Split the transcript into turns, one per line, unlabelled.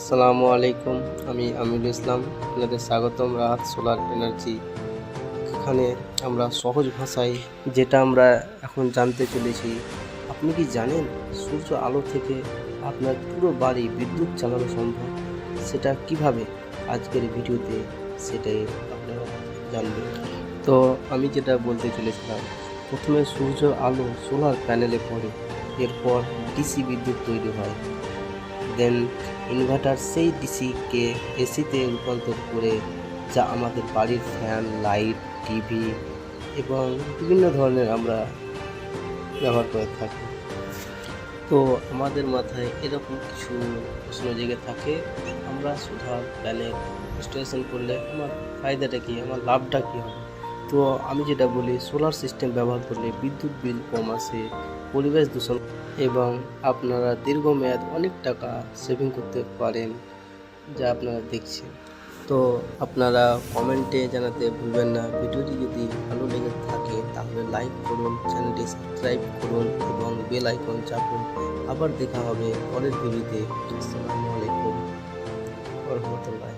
আসসালামু আলাইকুম। আমি আমিরুল ইসলাম। আপনাদের স্বাগতম রাহাত সোলার এনার্জি। এখানে আমরা সহজ ভাষায় যেটা আমরা এখন জানতে চলেছি, আপনি কি জানেন সূর্য আলো থেকে আপনার পুরো বাড়ি বিদ্যুৎ চালানো সম্ভব? সেটা কিভাবে? আজকের ভিডিওতে সেটাই আপনারা জানবেন। তো আমি যেটা বলতে চলেছিলাম, প্রথমে সূর্য আলো সোলার প্যানেলে পড়ে, এরপর ডিসি বিদ্যুৎ তৈরি হয়। দেন ইনভার্টার সেই ডিসিকে এসিতে রূপান্তর করে, যা আমাদের বাড়ির ফ্যান, লাইট, টিভি এবং বিভিন্ন ধরনের আমরা ব্যবহার করে থাকি। তো আমাদের মাথায় এরকম কিছু প্রশ্ন জেগে থাকে, আমরা সোলার প্যানেল ইনস্টলেশন করলে আমার ফায়দাটা কী, আমার লাভটা কী হবে? তো আমি যেটা বলি, সোলার সিস্টেম ব্যবহার করলে বিদ্যুৎ বিল কম আসে, পরিবেশ দূষণ এবং আপনারা দীর্ঘমেয়াদ অনেক টাকা সেভিং করতে পারেন, যা আপনারা দেখছেন। তো আপনারা কমেন্টে জানাতে ভুলবেন না। ভিডিওটি যদি ভালো লেগে থাকে তাহলে লাইক করুন, চ্যানেলটি সাবস্ক্রাইব করুন এবং বেল আইকন চাপুন। আবার দেখা হবে পরের ভিডিওতে। আসসালামু আলাইকুম ওয়া রাহমাতুল্লাহ।